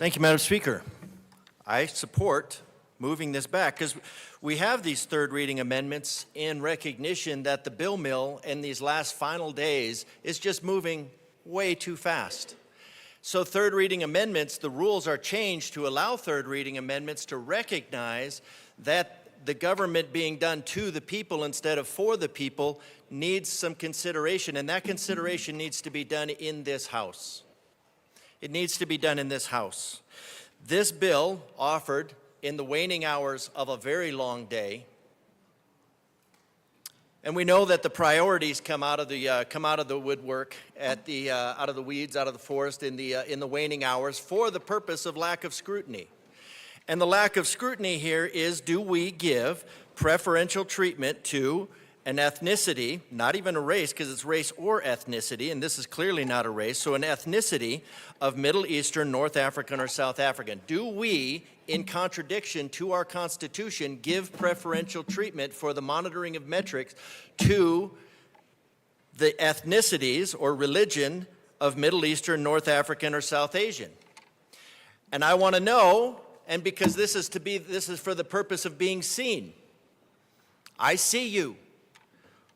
Thank you, Madam Speaker. I support moving this back because we have these third reading amendments in recognition that the bill mill in these last final days is just moving way too fast. So third reading amendments, the rules are changed to allow third reading amendments to recognize that the government being done to the people instead of for the people needs some consideration, and that consideration needs to be done in this House. It needs to be done in this House. This bill offered in the waning hours of a very long day, and we know that the priorities come out of the woodwork out of the weeds, out of the forest in the waning hours for the purpose of lack of scrutiny. And the lack of scrutiny here is, do we give preferential treatment to an ethnicity, not even a race, because it's race or ethnicity, and this is clearly not a race, so an ethnicity of Middle Eastern, North African, or South African? Do we, in contradiction to our Constitution, give preferential treatment for the monitoring of metrics to the ethnicities or religion of Middle Eastern, North African, or South Asian? And I want to know, and because this is for the purpose of being seen. I see you.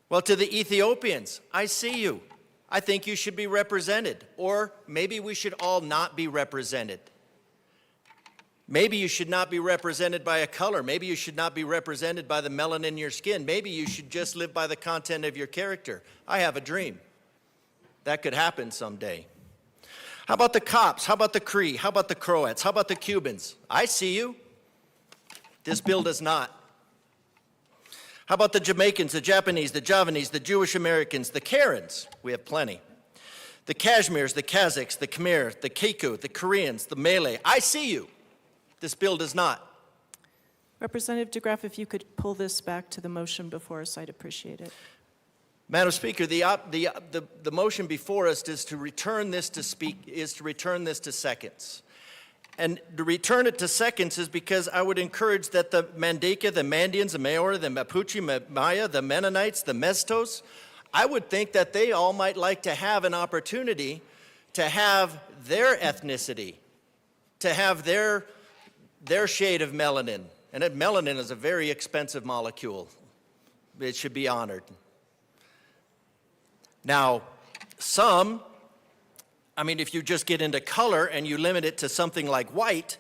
Well, to the Ethiopians, I see you. I think you should be represented. Or maybe we should all not be represented. Maybe you should not be represented by a color. Maybe you should not be represented by the melanin in your skin. Maybe you should just live by the content of your character. I have a dream. That could happen someday. How about the Copts? How about the Cree? How about the Croats? How about the Cubans? I see you. This bill does not. How about the Jamaicans, the Japanese, the Javanese, the Jewish Americans, the Karens? We have plenty. The Kashmirs, the Kazakhs, the Khmer, the Kiku, the Koreans, the Malay. I see you. This bill does not. Representative DeGraff, if you could pull this back to the motion before us, I'd appreciate it. Madam Speaker, the motion before us is to return this to seconds. And to return it to seconds is because I would encourage that the Mandinka, the Mandians, the Maori, the Mapuche, Maya, the Mennonites, the Mestos, I would think that they all might like to have an opportunity to have their ethnicity, to have their shade of melanin. And melanin is a very expensive molecule. It should be honored. Now, if you just get into color and you limit it to something like white,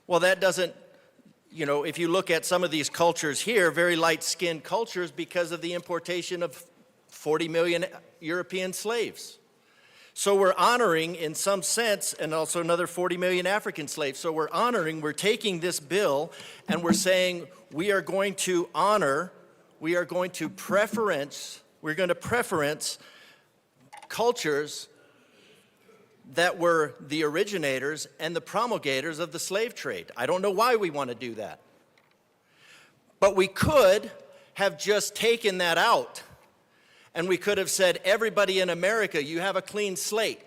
well, that doesn't, if you look at some of these cultures here, very light-skinned cultures because of the importation of 40 million European slaves. So we're honoring, in some sense, and also another 40 million African slaves. So we're taking this bill and we're saying we are going to preference cultures that were the originators and the promulgators of the slave trade. I don't know why we want to do that. But we could have just taken that out, and we could have said, everybody in America, you have a clean slate.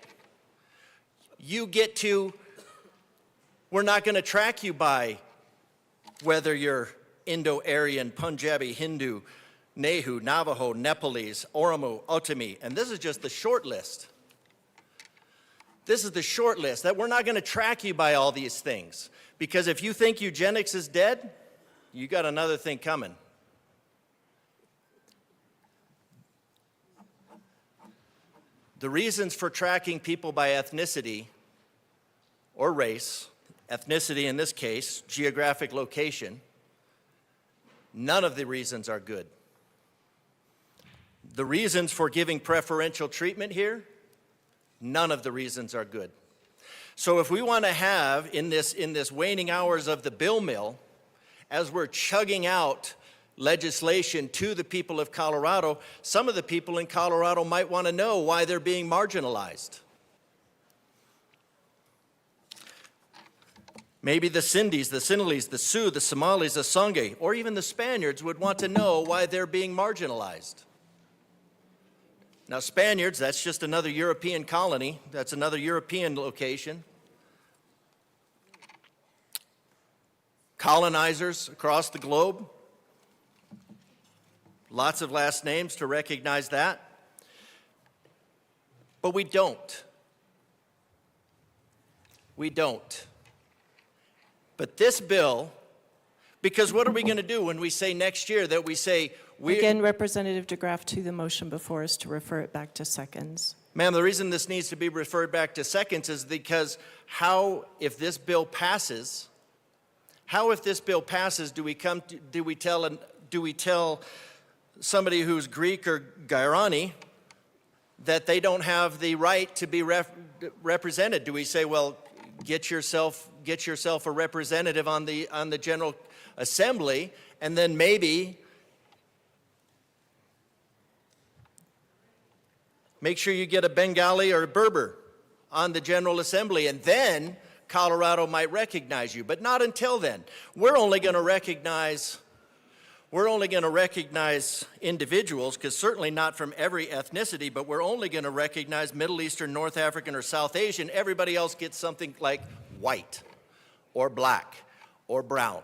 We're not going to track you by whether you're Indo-Aryan, Punjabi, Hindu, Nehu, Navajo, Nepalese, Oromo, Otomi, and this is just the short list. This is the short list, that we're not going to track you by all these things. Because if you think eugenics is dead, you got another thing coming. The reasons for tracking people by ethnicity or race, ethnicity in this case, geographic location, none of the reasons are good. The reasons for giving preferential treatment here, none of the reasons are good. So if we want to have, in this waning hours of the bill mill, as we're chugging out legislation to the people of Colorado, some of the people in Colorado might want to know why they're being marginalized. Maybe the Sindhis, the Sinhalese, the Sioux, the Somalis, the Songhay, or even the Spaniards would want to know why they're being marginalized. Now, Spaniards, that's just another European colony. That's another European location. Colonizers across the globe. Lots of last names to recognize that. But we don't. We don't. But this bill, because what are we going to do when we say next year that we say we... Again, Representative DeGraff, to the motion before us to refer it back to seconds. Ma'am, the reason this needs to be referred back to seconds is because if this bill passes, do we tell somebody who's Greek or Guarani that they don't have the right to be represented? Do we say, well, get yourself a representative on the General Assembly, and then maybe make sure you get a Bengali or a Berber on the General Assembly, and then Colorado might recognize you, but not until then. We're only going to recognize individuals, because certainly not from every ethnicity, but we're only going to recognize Middle Eastern, North African, or South Asian. Everybody else gets something like white or black or brown.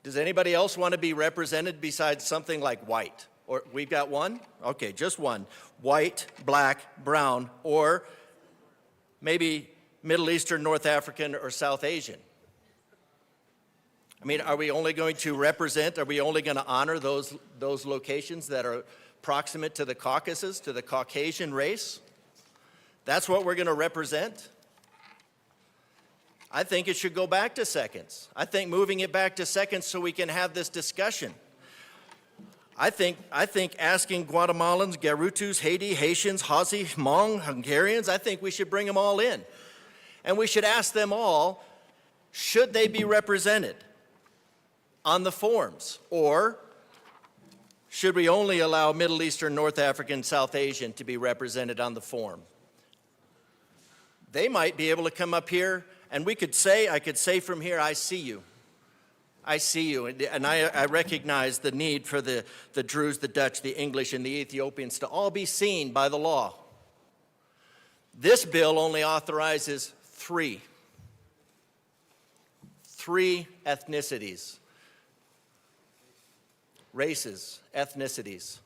Does anybody else want to be represented besides something like white? Or we've got one? Okay, just one. White, black, brown, or maybe Middle Eastern, North African, or South Asian. I mean, are we only going to honor those locations that are proximate to the Caucasus, to the Caucasian race? That's what we're going to represent? I think it should go back to seconds. I think moving it back to seconds so we can have this discussion. I think asking Guatemalans, Garutus, Haiti, Haitians, Hazi, Hmong, Hungarians, I think we should bring them all in. And we should ask them all, should they be represented on the forms? Or should we only allow Middle Eastern, North African, South Asian to be represented on the form? They might be able to come up here, and I could say from here, I see you. I see you, and I recognize the need for the Druze, the Dutch, the English, and the Ethiopians to all be seen by the law. This bill only authorizes three ethnicities, races, ethnicities,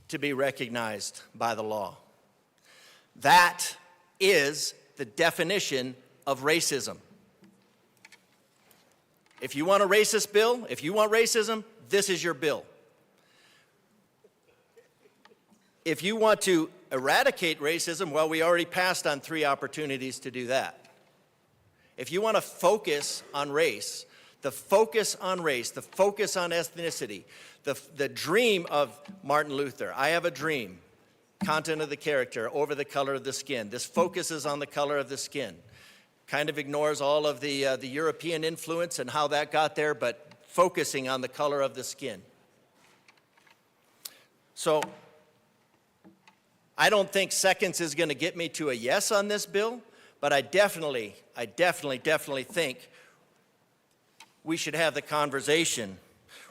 to be recognized by the law. That is the definition of racism. If you want a racist bill, if you want racism, this is your bill. If you want to eradicate racism, well, we already passed on 3 opportunities to do that. If you want to focus on race, the focus on ethnicity, the dream of Martin Luther, I have a dream, content of the character over the color of the skin. This focuses on the color of the skin. Kind of ignores all of the European influence and how that got there, but focusing on the color of the skin. So I don't think seconds is going to get me to a yes on this bill, but I definitely think we should have the conversation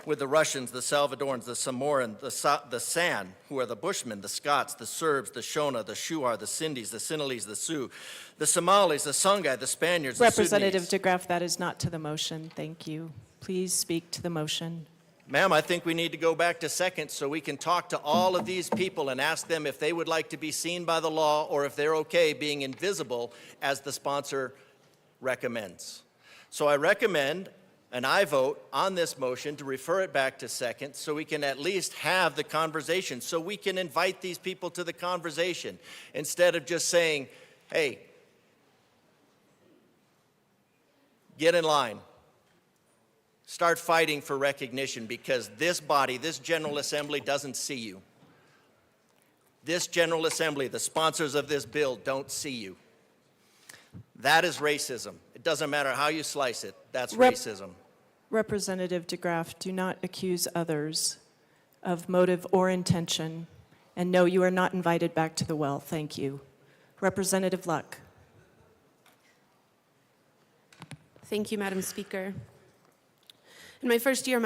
with the Russians, the Salvadorans, the Samoans, the San, who are the Bushmen, the Scots, the Serbs, the Shona, the Shuar, the Sindhis, the Sinhalese, the Sioux, the Somalis, the Songhai, the Spaniards, the Representative Sudanese. DeGraff, that is not to the motion. Thank you. Please speak to the motion. Ma'am, I think we need to go back to seconds so we can talk to all of these people and ask them if they would like to be seen by the law or if they're okay being invisible as the sponsor recommends. So I recommend and I vote on this motion to refer it back to seconds so we can at least have the conversation, so we can invite these people to the conversation instead of just saying, hey, get in line. Start fighting for recognition, because this body, this General Assembly doesn't see you. This General Assembly, the sponsors of this bill, don't see you. That is racism. It doesn't matter how you slice it. That's racism. Representative DeGraff, do not accuse others of motive or intention. And no, you are not invited back to the well. Thank you. Representative Luck. Thank you, Madam Speaker. In my first year,